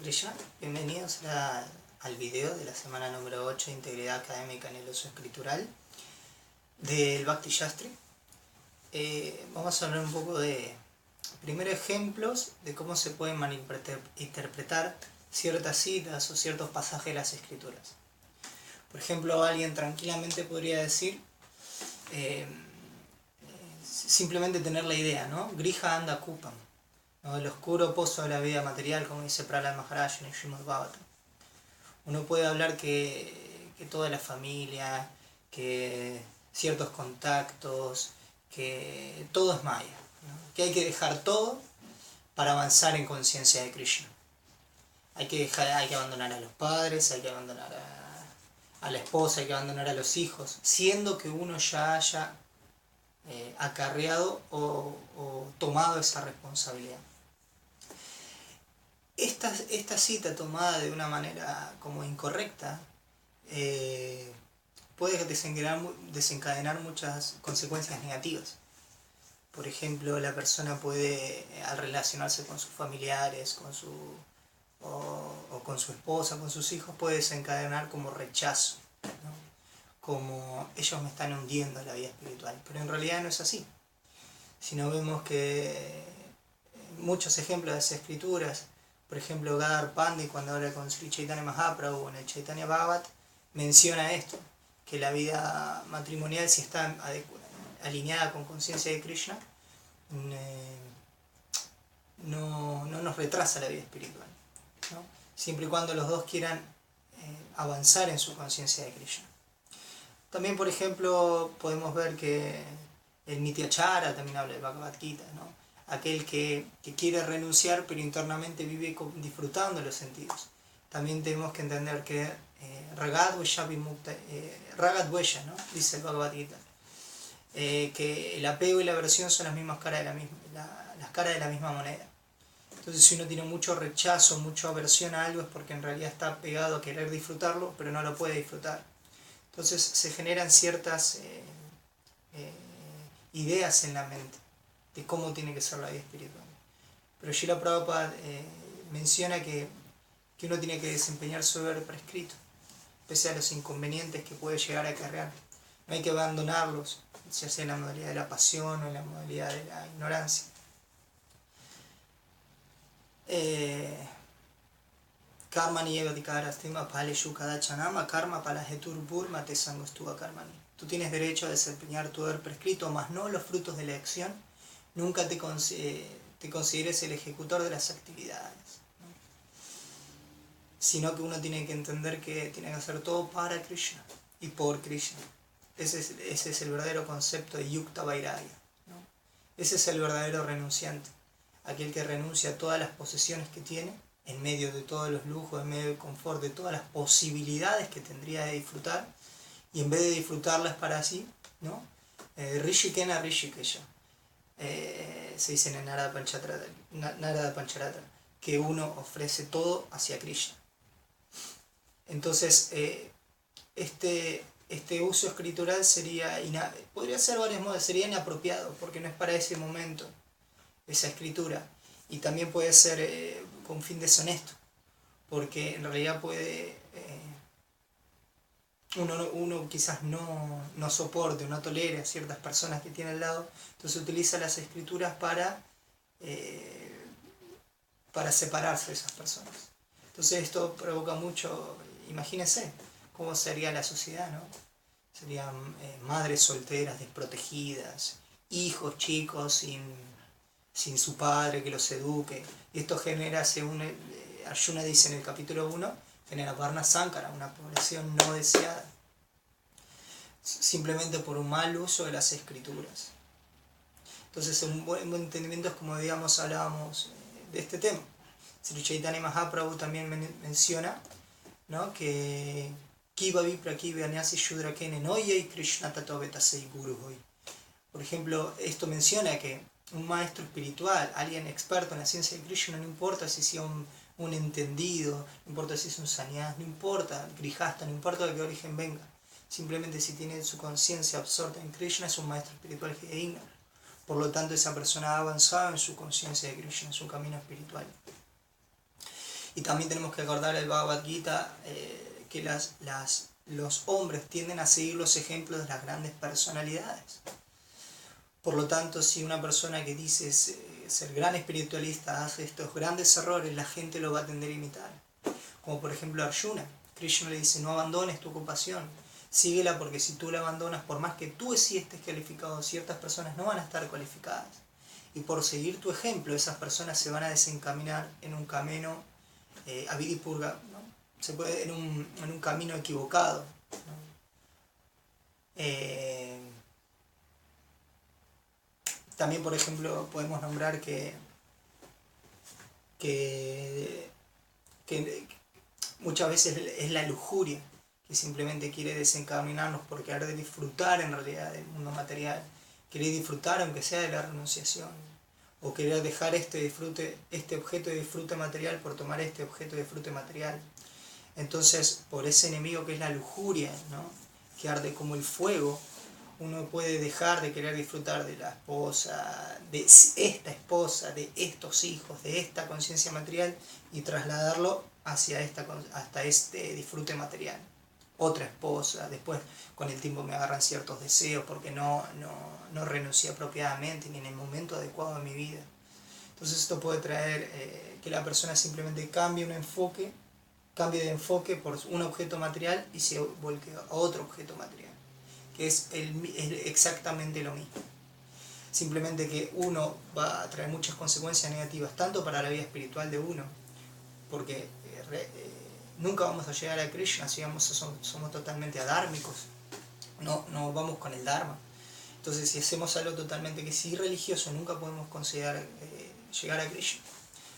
Krishna, bienvenidos al video de la semana número 8 de Integridad Académica en el Uso Escritural del Bhakti Shastri. Vamos a hablar un poco de, primero, ejemplos de cómo se pueden interpretar ciertas citas o ciertos pasajes de las Escrituras. Por ejemplo, alguien tranquilamente podría decir, simplemente tener la idea, ¿no? Griha anda kupam, ¿no? El oscuro pozo de la vida material, como dice Prahlad Maharaj en el Srimad Bhagavatam. Uno puede hablar que toda la familia, que ciertos contactos, que todo es maya, ¿no? Que hay que dejar todo para avanzar en conciencia de Krishna. Hay que abandonar a los padres, hay que abandonar a la esposa, hay que abandonar a los hijos, siendo que uno ya haya acarreado o tomado esa responsabilidad. Esta cita tomada de una manera como incorrecta puede desencadenar muchas consecuencias negativas. Por ejemplo, la persona puede, al relacionarse con sus familiares, con su esposa, con sus hijos, puede desencadenar como rechazo, ¿no? Como ellos me están hundiendo en la vida espiritual, pero en realidad no es así. Si no, vemos que muchos ejemplos de las escrituras, por ejemplo Gadar Pandit, cuando habla con Sri Chaitanya Mahaprabhu en el Chaitanya Bhagavat, menciona esto, que la vida matrimonial, si está alineada con conciencia de Krishna, no nos retrasa la vida espiritual, ¿no? Siempre y cuando los dos quieran avanzar en su conciencia de Krishna. También, por ejemplo, podemos ver que el Nityachara también habla del Bhagavad Gita, ¿no? Aquel que quiere renunciar pero internamente vive disfrutando los sentidos. También tenemos que entender que Ragadvesha, ¿no? Dice el Bhagavad Gita, que el apego y la aversión son las mismas caras las caras de la misma moneda. Entonces, si uno tiene mucho rechazo, mucha aversión a algo, es porque en realidad está pegado a querer disfrutarlo, pero no lo puede disfrutar. Entonces se generan ciertas ideas en la mente de cómo tiene que ser la vida espiritual. Pero Srila Prabhupada menciona que uno tiene que desempeñar su deber prescrito, pese a los inconvenientes que puede llegar a acarrear. No hay que abandonarlos, ya sea en la modalidad de la pasión o en la modalidad de la ignorancia. Karmani evatikara paleshu kadachanama karma palahetur burma te sangostuva karmani. Tú tienes derecho a desempeñar tu deber prescrito, mas no los frutos de la acción. Nunca te consideres el ejecutor de las actividades, ¿no? Sino que uno tiene que entender que tiene que hacer todo para Krishna y por Krishna. Ese es el verdadero concepto de Yukta Vairagya, ¿no? Ese es el verdadero renunciante, aquel que renuncia a todas las posesiones que tiene, en medio de todos los lujos, en medio del confort, de todas las posibilidades que tendría de disfrutar, y en vez de disfrutarlas para sí, ¿no? Rishikena Rishikesha. Se dice en el Narada Pancharatra, que uno ofrece todo hacia Krishna. Entonces, este uso escritural podría ser varios modos, sería inapropiado, porque no es para ese momento esa escritura, y también puede ser con fin deshonesto, porque en realidad uno quizás no soporte, no tolere a ciertas personas que tiene al lado, entonces utiliza las escrituras para separarse de esas personas. Entonces esto provoca mucho, imagínense cómo sería la sociedad, ¿no? Serían madres solteras, desprotegidas, hijos chicos sin su padre que los eduque, y esto genera, según Arjuna dice en el capítulo 1, genera Varna Sankara, una población no deseada, simplemente por un mal uso de las escrituras. Entonces, un buen entendimiento es como, hablábamos de este tema. Sri Chaitanya Mahaprabhu también menciona, ¿no? Que Kiva Vipra Kiva Anyasi Shudra Kene Noyei Krishna Tato Vetasei Guru Hoy. Por ejemplo, esto menciona que un maestro espiritual, alguien experto en la ciencia de Krishna, no importa si sea un entendido, no importa si es un sannyas, no importa, grihasta, no importa de qué origen venga, simplemente si tiene su conciencia absorta en Krishna, es un maestro espiritual digno. Por lo tanto, esa persona ha avanzado en su conciencia de Krishna, en su camino espiritual. Y también tenemos que acordar el Bhagavad Gita que los hombres tienden a seguir los ejemplos de las grandes personalidades. Por lo tanto, si una persona que dice ser gran espiritualista hace estos grandes errores, la gente lo va a tender a imitar. Como por ejemplo Arjuna. Krishna le dice, no abandones tu ocupación, síguela porque si tú la abandonas, por más que tú sí estés calificado, ciertas personas no van a estar cualificadas. Y por seguir tu ejemplo, esas personas se van a desencaminar en un camino avidipurga, ¿no? En un camino equivocado, ¿no? También, por ejemplo, podemos nombrar que muchas veces es la lujuria que simplemente quiere desencaminarnos por querer disfrutar en realidad del mundo material, querer disfrutar aunque sea de la renunciación, o querer dejar este objeto de disfrute material por tomar este objeto de disfrute material. Entonces, por ese enemigo que es la lujuria, ¿no?, que arde como el fuego, uno puede dejar de querer disfrutar de la esposa, de esposa, de estos hijos, de esta conciencia material y trasladarlo hasta este disfrute material. Otra esposa, después con el tiempo me agarran ciertos deseos porque no renuncié apropiadamente ni en el momento adecuado de mi vida. Entonces esto puede traer que la persona simplemente cambie de enfoque por un objeto material y se vuelque a otro objeto material, que es exactamente lo mismo. Simplemente que uno va a traer muchas consecuencias negativas, tanto para la vida espiritual de uno, porque nunca vamos a llegar a Krishna si somos totalmente adármicos, no vamos con el Dharma. Entonces, si hacemos algo totalmente que es irreligioso, nunca podemos considerar llegar a Krishna.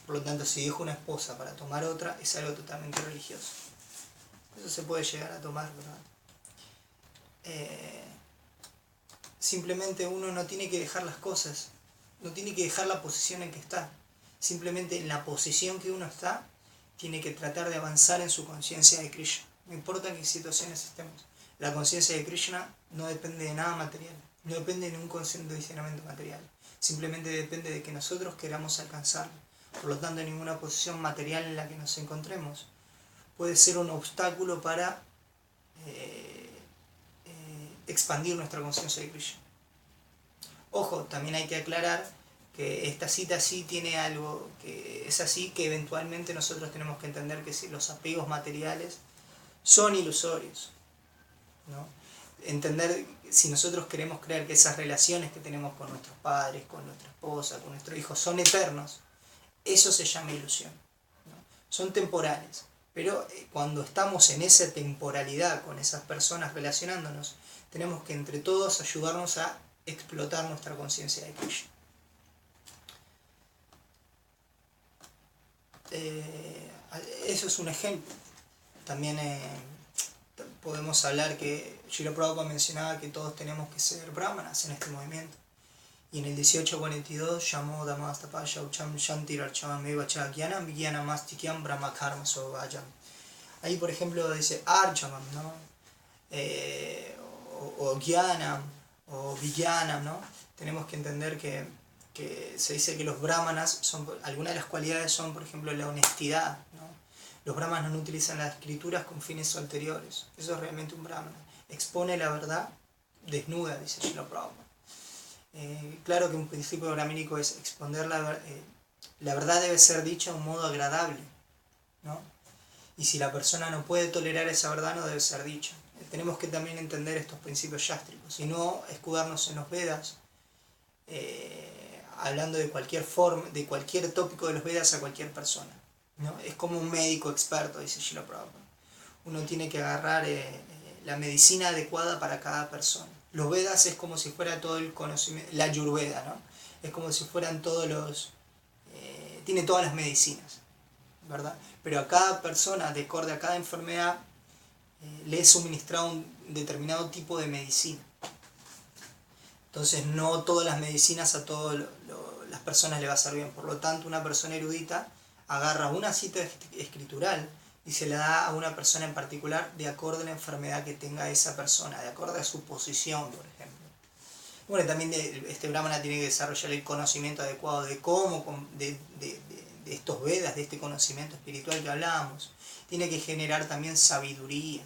Por lo tanto, si dejo una esposa para tomar otra, es algo totalmente religioso. Eso se puede llegar a tomar, ¿verdad? Simplemente uno no tiene que dejar las cosas, no tiene que dejar la posición en que está. Simplemente en la posición que uno está, tiene que tratar de avanzar en su conciencia de Krishna. No importa en qué situaciones estemos. La conciencia de Krishna no depende de nada material, no depende de ningún condicionamiento material. Simplemente depende de que nosotros queramos alcanzarlo. Por lo tanto, ninguna posición material en la que nos encontremos puede ser un obstáculo para expandir nuestra conciencia de Krishna. Ojo, también hay que aclarar que esta cita sí tiene algo que es así, que eventualmente nosotros tenemos que entender que si los apegos materiales son ilusorios, ¿no? Entender, si nosotros queremos creer que esas relaciones que tenemos con nuestros padres, con nuestra esposa, con nuestros hijos son eternos, eso se llama ilusión, ¿no? Son temporales, pero cuando estamos en esa temporalidad con esas personas relacionándonos, tenemos que entre todos ayudarnos a explotar nuestra conciencia de Krishna. Eso es un ejemplo. También podemos hablar que Srila Prabhupada mencionaba que todos tenemos que ser brahmanas en este movimiento. Y en el 1842 llamó Damastapasha Ucham Shantir Archam Evacha Gyanam Vigyanam Astikyam Brahma Karma Sovajam. Ahí, por ejemplo, dice Archamam, ¿no? O Gyanam, o Vigyanam, ¿no? Tenemos que entender que se dice que los brahmanas, algunas de las cualidades son, por ejemplo, la honestidad, ¿no? Los brahmanas no utilizan las escrituras con fines ulteriores. Eso es realmente un brahmana. Expone la verdad desnuda, dice Srila Prabhupada. Claro que un principio brahmínico es exponer la verdad debe ser dicha de un modo agradable, ¿no? Y si la persona no puede tolerar esa verdad, no debe ser dicha. Tenemos que también entender estos principios yástricos y no escudarnos en los Vedas, hablando de cualquier forma, de cualquier tópico de los Vedas a cualquier persona, ¿no? Es como un médico experto, dice Srila Prabhupada. Uno tiene que agarrar la medicina adecuada para cada persona. Los Vedas es como si fuera todo el conocimiento, la Ayurveda, ¿no? Es como si fueran tiene todas las medicinas, ¿verdad? Pero a cada persona, de acuerdo a cada enfermedad, le he suministrado un determinado tipo de medicina. Entonces no todas las medicinas a todas las personas le va a ser bien. Por lo tanto, una persona erudita agarra una cita escritural y se la da a una persona en particular de acuerdo a la enfermedad que tenga esa persona, de acuerdo a su posición, por ejemplo. Bueno, también este brahmana tiene que desarrollar el conocimiento adecuado de cómo, de estos Vedas, de este conocimiento espiritual que hablamos. Tiene que generar también sabiduría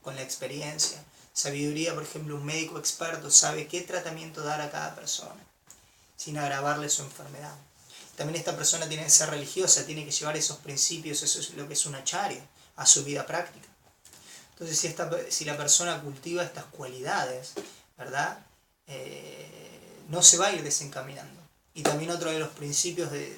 con la experiencia. Sabiduría, por ejemplo, un médico experto sabe qué tratamiento dar a cada persona, sin agravarle su enfermedad. También esta persona tiene que ser religiosa, tiene que llevar esos principios, eso es lo que es una acharya, a su vida práctica. Entonces, si la persona cultiva estas cualidades, ¿verdad? No se va a ir desencaminando. Y también otro de los principios de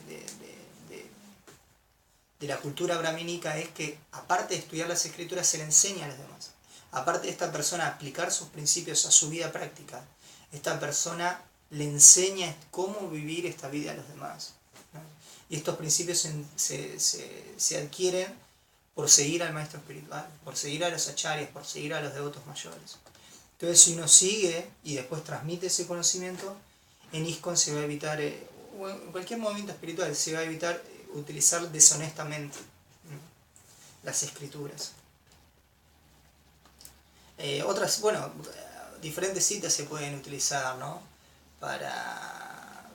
la cultura brahmínica es que, aparte de estudiar las escrituras, se le enseña a los demás. Aparte de esta persona aplicar sus principios a su vida práctica, esta persona le enseña cómo vivir esta vida a los demás, ¿no? Y estos principios se adquieren por seguir al maestro espiritual, por seguir a los acharyas, por seguir a los devotos mayores. Entonces, si uno sigue y después transmite ese conocimiento, en ISKCON se va a evitar, o en cualquier movimiento espiritual, se va a evitar utilizar deshonestamente, ¿no?, las escrituras. Otras, bueno, diferentes citas se pueden utilizar, ¿no?, para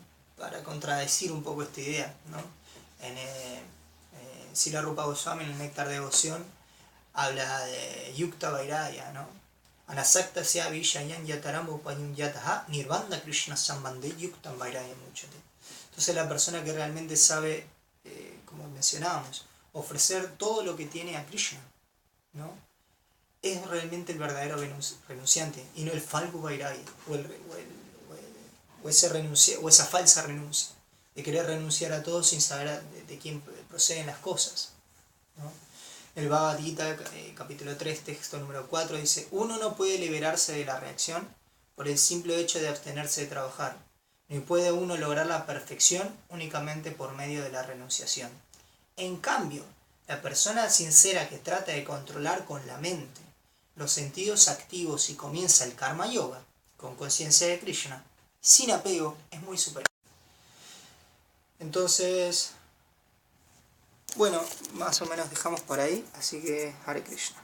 contradecir un poco esta idea, ¿no? Srila Rupa Goswami, en el Néctar de Devoción, habla de Yukta Vairagya, ¿no? Anasakta sya vishayan yataram upayum yataha nirvanda krishna sambandhe yuktam vairagya muchate. Entonces, la persona que realmente sabe, como mencionábamos, ofrecer todo lo que tiene a Krishna, ¿no?, es realmente el verdadero renunciante, y no el falgu vairagya, o esa falsa renuncia, de querer renunciar a todo sin saber de quién proceden las cosas, ¿no? El Bhagavad Gita, capítulo 3, texto número 4, dice: uno no puede liberarse de la reacción por el simple hecho de abstenerse de trabajar, ni puede uno lograr la perfección únicamente por medio de la renunciación. En cambio, la persona sincera que trata de controlar con la mente los sentidos activos y comienza el karma yoga con conciencia de Krishna, sin apego, es muy superior. Entonces, bueno, más o menos dejamos por ahí, así que Hare Krishna.